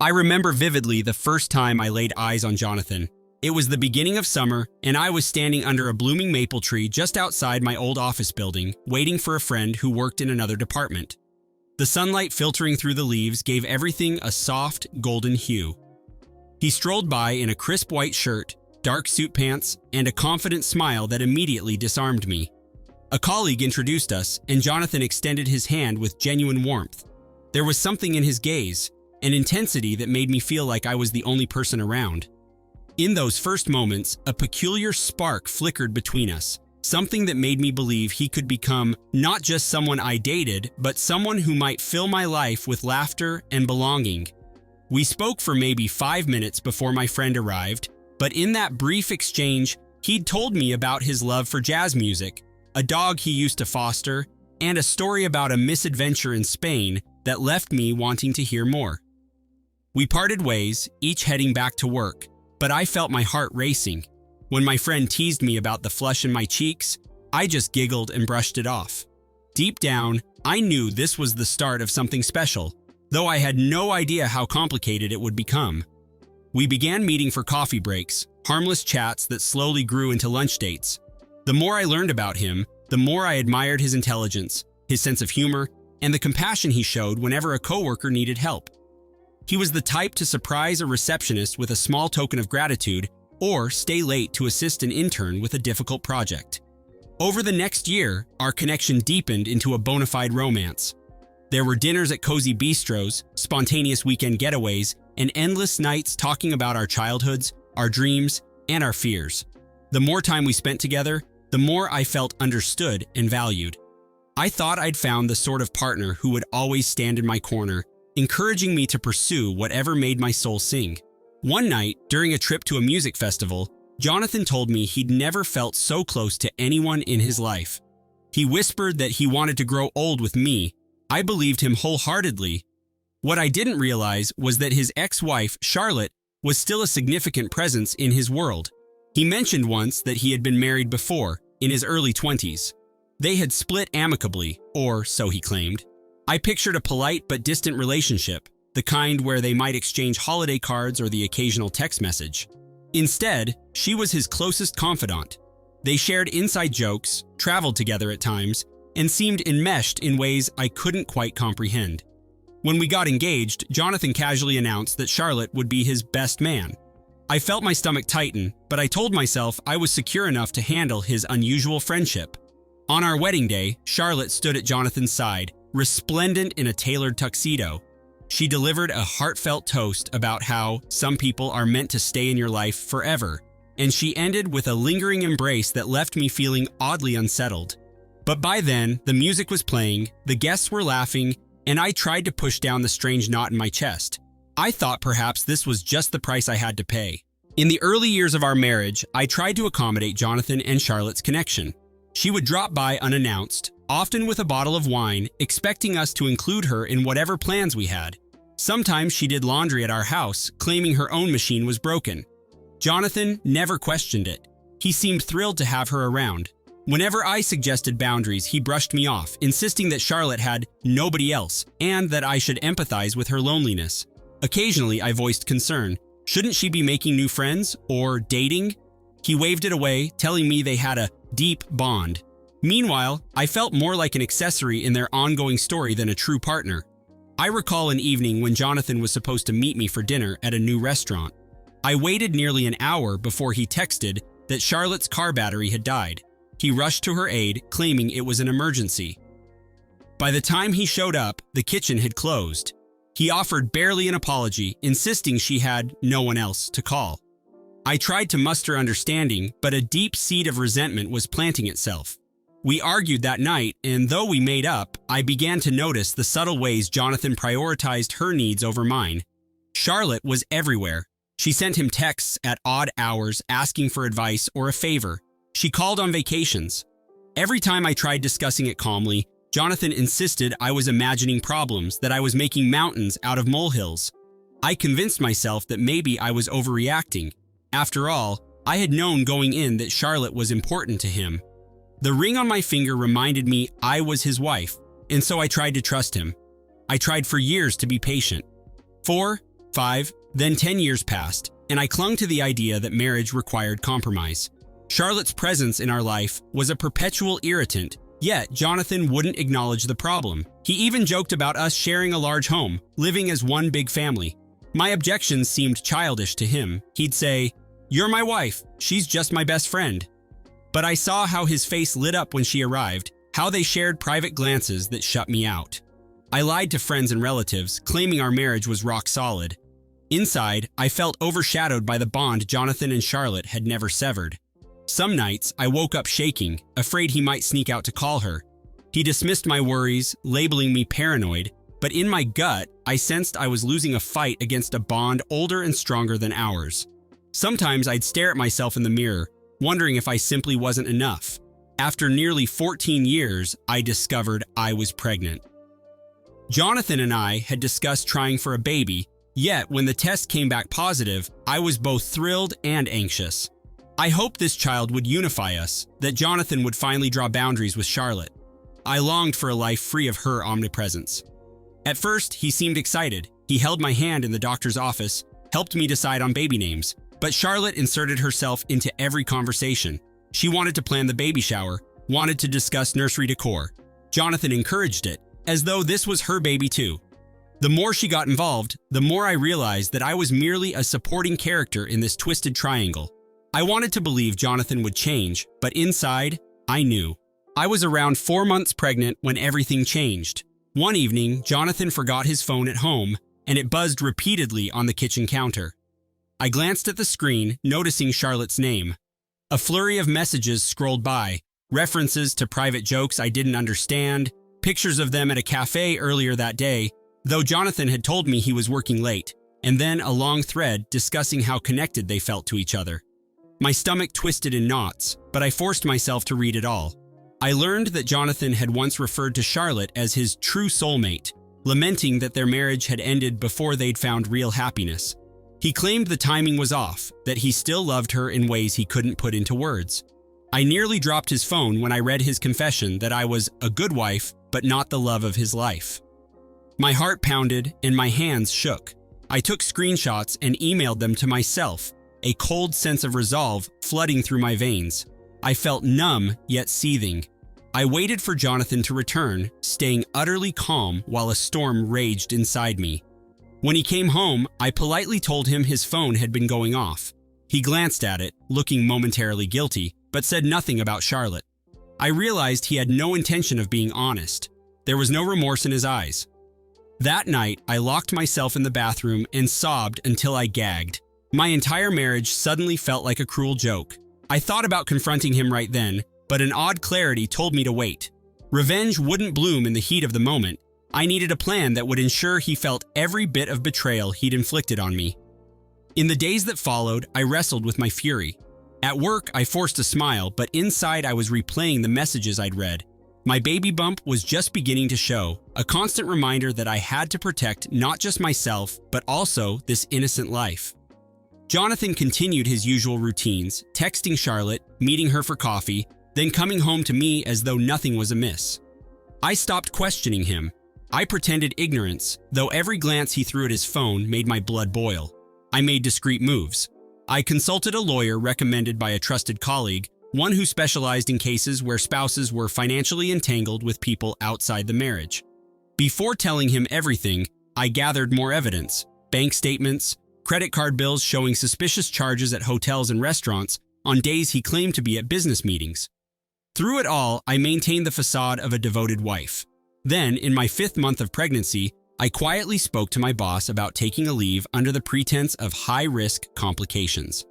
I remember vividly the first time I laid eyes on Jonathan. It was the beginning of summer, and I was standing under a blooming maple tree just outside my old office building, waiting for a friend who worked in another department. The sunlight filtering through the leaves gave everything a soft, golden hue. He strolled by in a crisp white shirt, dark suit pants, and a confident smile that immediately disarmed me. A colleague introduced us, and Jonathan extended his hand with genuine warmth. There was something in his gaze, an intensity that made me feel like I was the only person around. In those first moments, a peculiar spark flickered between us, something that made me believe he could become not just someone I dated, but someone who might fill my life with laughter and belonging. We spoke for maybe 5 minutes before my friend arrived, but in that brief exchange, he'd told me about his love for jazz music, a dog he used to foster, and a story about a misadventure in Spain that left me wanting to hear more. We parted ways, each heading back to work, but I felt my heart racing. When my friend teased me about the flush in my cheeks, I just giggled and brushed it off. Deep down, I knew this was the start of something special, though I had no idea how complicated it would become. We began meeting for coffee breaks, harmless chats that slowly grew into lunch dates. The more I learned about him, the more I admired his intelligence, his sense of humor, and the compassion he showed whenever a coworker needed help. He was the type to surprise a receptionist with a small token of gratitude or stay late to assist an intern with a difficult project. Over the next year, our connection deepened into a bona fide romance. There were dinners at cozy bistros, spontaneous weekend getaways, and endless nights talking about our childhoods, our dreams, and our fears. The more time we spent together, the more I felt understood and valued. I thought I'd found the sort of partner who would always stand in my corner, encouraging me to pursue whatever made my soul sing. One night, during a trip to a music festival, Jonathan told me he'd never felt so close to anyone in his life. He whispered that he wanted to grow old with me. I believed him wholeheartedly. What I didn't realize was that his ex-wife, Charlotte, was still a significant presence in his world. He mentioned once that he had been married before, in his early 20s. They had split amicably, or so he claimed. I pictured a polite but distant relationship, the kind where they might exchange holiday cards or the occasional text message. Instead, she was his closest confidant. They shared inside jokes, traveled together at times, and seemed enmeshed in ways I couldn't quite comprehend. When we got engaged, Jonathan casually announced that Charlotte would be his best man. I felt my stomach tighten, but I told myself I was secure enough to handle his unusual friendship. On our wedding day, Charlotte stood at Jonathan's side, resplendent in a tailored tuxedo. She delivered a heartfelt toast about how some people are meant to stay in your life forever, and she ended with a lingering embrace that left me feeling oddly unsettled. But by then, the music was playing, the guests were laughing, and I tried to push down the strange knot in my chest. I thought perhaps this was just the price I had to pay. In the early years of our marriage, I tried to accommodate Jonathan and Charlotte's connection. She would drop by unannounced, often with a bottle of wine, expecting us to include her in whatever plans we had. Sometimes she did laundry at our house, claiming her own machine was broken. Jonathan never questioned it. He seemed thrilled to have her around. Whenever I suggested boundaries, he brushed me off, insisting that Charlotte had nobody else and that I should empathize with her loneliness. Occasionally, I voiced concern. Shouldn't she be making new friends or dating? He waved it away, telling me they had a deep bond. Meanwhile, I felt more like an accessory in their ongoing story than a true partner. I recall an evening when Jonathan was supposed to meet me for dinner at a new restaurant. I waited nearly an hour before he texted that Charlotte's car battery had died. He rushed to her aid, claiming it was an emergency. By the time he showed up, the kitchen had closed. He offered barely an apology, insisting she had no one else to call. I tried to muster understanding, but a deep seed of resentment was planting itself. We argued that night, and though we made up, I began to notice the subtle ways Jonathan prioritized her needs over mine. Charlotte was everywhere. She sent him texts at odd hours asking for advice or a favor. She called on vacations. Every time I tried discussing it calmly, Jonathan insisted I was imagining problems, that I was making mountains out of molehills. I convinced myself that maybe I was overreacting. After all, I had known going in that Charlotte was important to him. The ring on my finger reminded me I was his wife, and so I tried to trust him. I tried for years to be patient. For 5, then 10 years passed, and I clung to the idea that marriage required compromise. Charlotte's presence in our life was a perpetual irritant, yet Jonathan wouldn't acknowledge the problem. He even joked about us sharing a large home, living as one big family. My objections seemed childish to him. He'd say, "You're my wife, she's just my best friend." But I saw how his face lit up when she arrived, how they shared private glances that shut me out. I lied to friends and relatives, claiming our marriage was rock solid. Inside, I felt overshadowed by the bond Jonathan and Charlotte had never severed. Some nights, I woke up shaking, afraid he might sneak out to call her. He dismissed my worries, labeling me paranoid, but in my gut, I sensed I was losing a fight against a bond older and stronger than ours. Sometimes I'd stare at myself in the mirror, wondering if I simply wasn't enough. After nearly 14 years, I discovered I was pregnant. Jonathan and I had discussed trying for a baby, yet when the test came back positive, I was both thrilled and anxious. I hoped this child would unify us, that Jonathan would finally draw boundaries with Charlotte. I longed for a life free of her omnipresence. At first, he seemed excited. He held my hand in the doctor's office, helped me decide on baby names. But Charlotte inserted herself into every conversation. She wanted to plan the baby shower, wanted to discuss nursery decor. Jonathan encouraged it, as though this was her baby too. The more she got involved, the more I realized that I was merely a supporting character in this twisted triangle. I wanted to believe Jonathan would change, but inside, I knew. I was around 4 months pregnant when everything changed. One evening, Jonathan forgot his phone at home, and it buzzed repeatedly on the kitchen counter. I glanced at the screen, noticing Charlotte's name. A flurry of messages scrolled by, references to private jokes I didn't understand, pictures of them at a cafe earlier that day, though Jonathan had told me he was working late, and then a long thread discussing how connected they felt to each other. My stomach twisted in knots, but I forced myself to read it all. I learned that Jonathan had once referred to Charlotte as his true soulmate, lamenting that their marriage had ended before they'd found real happiness. He claimed the timing was off, that he still loved her in ways he couldn't put into words. I nearly dropped his phone when I read his confession that I was a good wife, but not the love of his life. My heart pounded and my hands shook. I took screenshots and emailed them to myself, a cold sense of resolve flooding through my veins. I felt numb yet seething. I waited for Jonathan to return, staying utterly calm while a storm raged inside me. When he came home, I politely told him his phone had been going off. He glanced at it, looking momentarily guilty, but said nothing about Charlotte. I realized he had no intention of being honest. There was no remorse in his eyes. That night, I locked myself in the bathroom and sobbed until I gagged. My entire marriage suddenly felt like a cruel joke. I thought about confronting him right then, but an odd clarity told me to wait. Revenge wouldn't bloom in the heat of the moment. I needed a plan that would ensure he felt every bit of betrayal he'd inflicted on me. In the days that followed, I wrestled with my fury. At work, I forced a smile, but inside I was replaying the messages I'd read. My baby bump was just beginning to show, a constant reminder that I had to protect not just myself, but also this innocent life. Jonathan continued his usual routines, texting Charlotte, meeting her for coffee, then coming home to me as though nothing was amiss. I stopped questioning him. I pretended ignorance, though every glance he threw at his phone made my blood boil. I made discreet moves. I consulted a lawyer recommended by a trusted colleague, one who specialized in cases where spouses were financially entangled with people outside the marriage. Before telling him everything, I gathered more evidence: bank statements, credit card bills showing suspicious charges at hotels and restaurants on days he claimed to be at business meetings. Through it all, I maintained the facade of a devoted wife. Then, in my 5th month of pregnancy, I quietly spoke to my boss about taking a leave under the pretense of high-risk complications.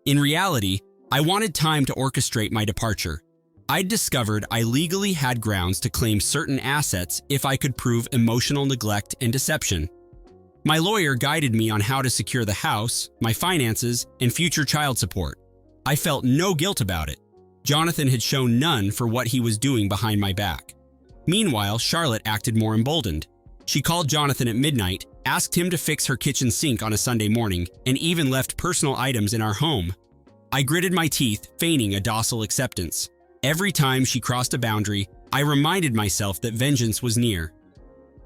In reality, I wanted time to orchestrate my departure. I'd discovered I legally had grounds to claim certain assets if I could prove emotional neglect and deception. My lawyer guided me on how to secure the house, my finances, and future child support. I felt no guilt about it. Jonathan had shown none for what he was doing behind my back. Meanwhile, Charlotte acted more emboldened. She called Jonathan at midnight, asked him to fix her kitchen sink on a Sunday morning, and even left personal items in our home. I gritted my teeth, feigning a docile acceptance. Every time she crossed a boundary, I reminded myself that vengeance was near.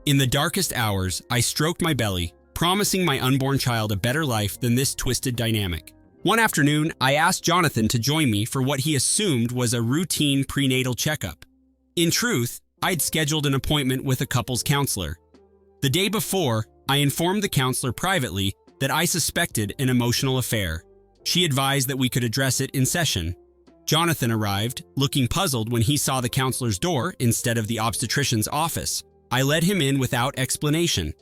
In the darkest hours, I stroked my belly, promising my unborn child a better life than this twisted dynamic. One afternoon, I asked Jonathan to join me for what he assumed was a routine prenatal checkup. In truth, I'd scheduled an appointment with a couples counselor. The day before, I informed the counselor privately that I suspected an emotional affair. She advised that we could address it in session. Jonathan arrived, looking puzzled when he saw the counselor's door instead of the obstetrician's office. I let him in without explanation.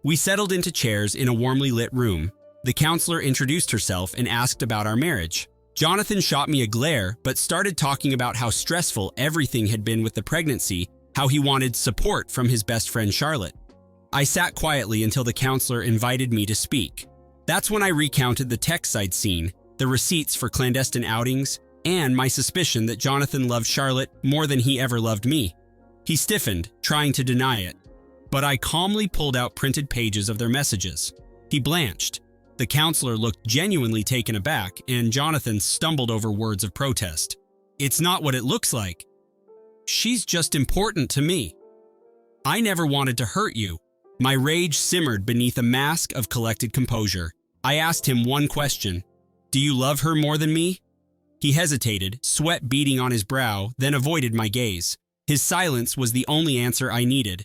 We settled into chairs in a warmly lit room. The counselor introduced herself and asked about our marriage. Jonathan shot me a glare, but started talking about how stressful everything had been with the pregnancy, how he wanted support from his best friend Charlotte. I sat quietly until the counselor invited me to speak. That's when I recounted the texts I'd seen, the receipts for clandestine outings, and my suspicion that Jonathan loved Charlotte more than he ever loved me. He stiffened, trying to deny it, but I calmly pulled out printed pages of their messages. He blanched. The counselor looked genuinely taken aback, and Jonathan stumbled over words of protest. "It's not what it looks like. She's just important to me. I never wanted to hurt you." My rage simmered beneath a mask of collected composure. I asked him one question. "Do you love her more than me?" He hesitated, sweat beading on his brow, then avoided my gaze. His silence was the only answer I needed.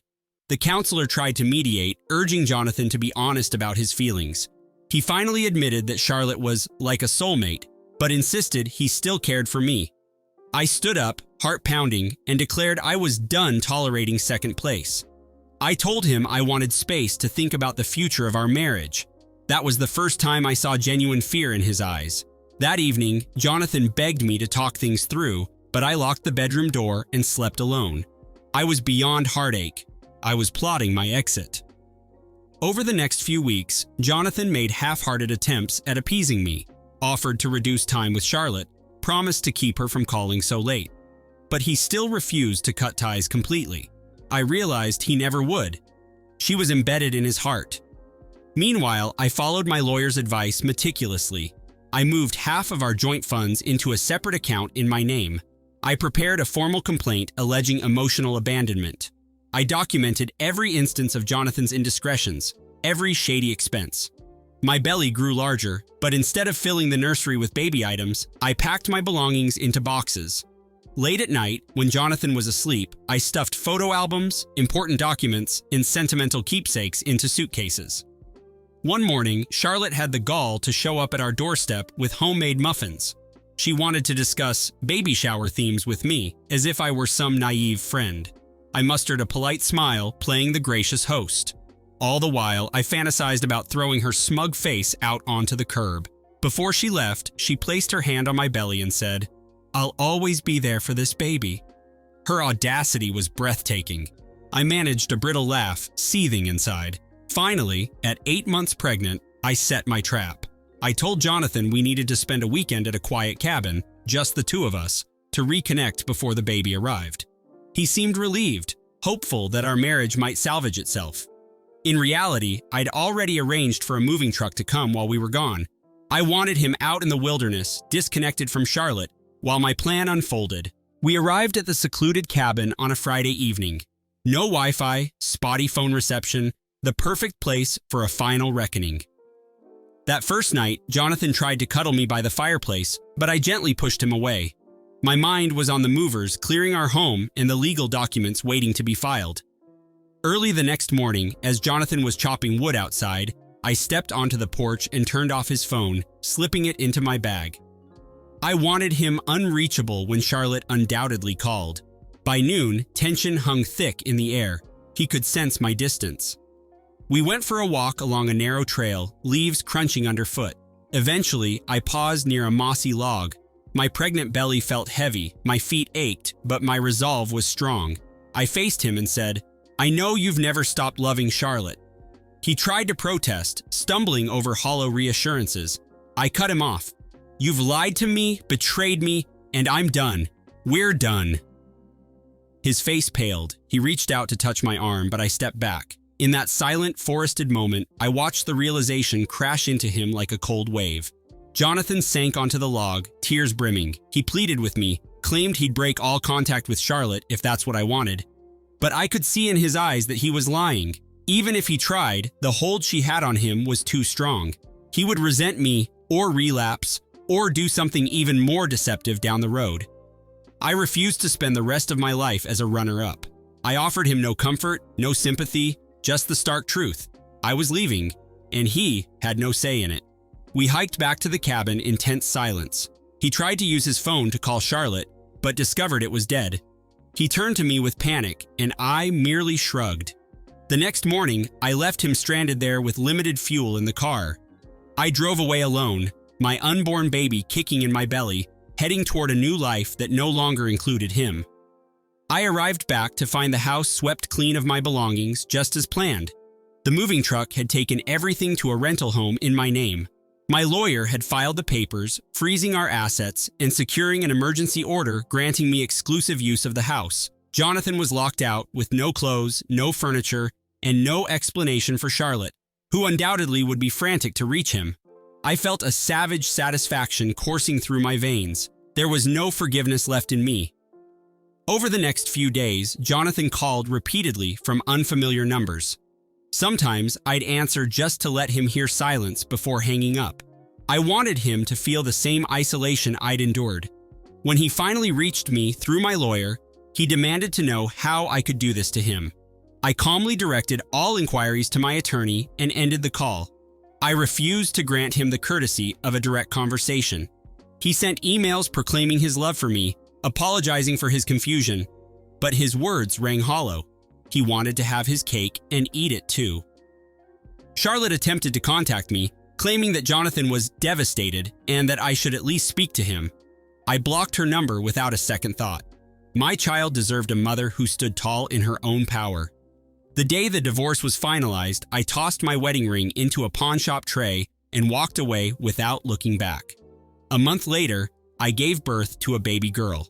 The counselor tried to mediate, urging Jonathan to be honest about his feelings. He finally admitted that Charlotte was like a soulmate, but insisted he still cared for me. I stood up, heart pounding, and declared I was done tolerating second place. I told him I wanted space to think about the future of our marriage. That was the first time I saw genuine fear in his eyes. That evening, Jonathan begged me to talk things through, but I locked the bedroom door and slept alone. I was beyond heartache. I was plotting my exit. Over the next few weeks, Jonathan made half-hearted attempts at appeasing me, offered to reduce time with Charlotte, promised to keep her from calling so late. But he still refused to cut ties completely. I realized he never would. She was embedded in his heart. Meanwhile, I followed my lawyer's advice meticulously. I moved half of our joint funds into a separate account in my name. I prepared a formal complaint alleging emotional abandonment. I documented every instance of Jonathan's indiscretions, every shady expense. My belly grew larger, but instead of filling the nursery with baby items, I packed my belongings into boxes. Late at night, when Jonathan was asleep, I stuffed photo albums, important documents, and sentimental keepsakes into suitcases. One morning, Charlotte had the gall to show up at our doorstep with homemade muffins. She wanted to discuss baby shower themes with me, as if I were some naive friend. I mustered a polite smile, playing the gracious host. All the while, I fantasized about throwing her smug face out onto the curb. Before she left, she placed her hand on my belly and said, "I'll always be there for this baby." Her audacity was breathtaking. I managed a brittle laugh, seething inside. Finally, at 8 months pregnant, I set my trap. I told Jonathan we needed to spend a weekend at a quiet cabin, just the two of us, to reconnect before the baby arrived. He seemed relieved, hopeful that our marriage might salvage itself. In reality, I'd already arranged for a moving truck to come while we were gone. I wanted him out in the wilderness, disconnected from Charlotte, while my plan unfolded. We arrived at the secluded cabin on a Friday evening. No Wi-Fi, spotty phone reception, the perfect place for a final reckoning. That first night, Jonathan tried to cuddle me by the fireplace, but I gently pushed him away. My mind was on the movers clearing our home and the legal documents waiting to be filed. Early the next morning, as Jonathan was chopping wood outside, I stepped onto the porch and turned off his phone, slipping it into my bag. I wanted him unreachable when Charlotte undoubtedly called. By noon, tension hung thick in the air. He could sense my distance. We went for a walk along a narrow trail, leaves crunching underfoot. Eventually, I paused near a mossy log. My pregnant belly felt heavy, my feet ached, but my resolve was strong. I faced him and said, "I know you've never stopped loving Charlotte." He tried to protest, stumbling over hollow reassurances. I cut him off. "You've lied to me, betrayed me, and I'm done. We're done." His face paled. He reached out to touch my arm, but I stepped back. In that silent, forested moment, I watched the realization crash into him like a cold wave. Jonathan sank onto the log, tears brimming. He pleaded with me, claimed he'd break all contact with Charlotte if that's what I wanted. But I could see in his eyes that he was lying. Even if he tried, the hold she had on him was too strong. He would resent me, or relapse, or do something even more deceptive down the road. I refused to spend the rest of my life as a runner-up. I offered him no comfort, no sympathy, just the stark truth. I was leaving, and he had no say in it. We hiked back to the cabin in tense silence. He tried to use his phone to call Charlotte, but discovered it was dead. He turned to me with panic, and I merely shrugged. The next morning, I left him stranded there with limited fuel in the car. I drove away alone, my unborn baby kicking in my belly, heading toward a new life that no longer included him. I arrived back to find the house swept clean of my belongings, just as planned. The moving truck had taken everything to a rental home in my name. My lawyer had filed the papers, freezing our assets and securing an emergency order granting me exclusive use of the house. Jonathan was locked out with no clothes, no furniture, and no explanation for Charlotte, who undoubtedly would be frantic to reach him. I felt a savage satisfaction coursing through my veins. There was no forgiveness left in me. Over the next few days, Jonathan called repeatedly from unfamiliar numbers. Sometimes I'd answer just to let him hear silence before hanging up. I wanted him to feel the same isolation I'd endured. When he finally reached me through my lawyer, he demanded to know how I could do this to him. I calmly directed all inquiries to my attorney and ended the call. I refused to grant him the courtesy of a direct conversation. He sent emails proclaiming his love for me, apologizing for his confusion, but his words rang hollow. He wanted to have his cake and eat it too. Charlotte attempted to contact me, claiming that Jonathan was devastated and that I should at least speak to him. I blocked her number without a second thought. My child deserved a mother who stood tall in her own power. The day the divorce was finalized, I tossed my wedding ring into a pawn shop tray and walked away without looking back. A month later, I gave birth to a baby girl.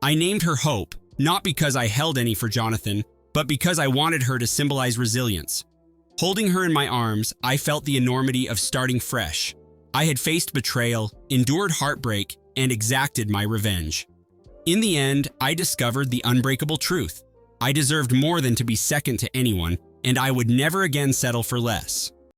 I named her Hope, not because I held any for Jonathan, but because I wanted her to symbolize resilience. Holding her in my arms, I felt the enormity of starting fresh. I had faced betrayal, endured heartbreak, and exacted my revenge. In the end, I discovered the unbreakable truth. I deserved more than to be second to anyone, and I would never again settle for less.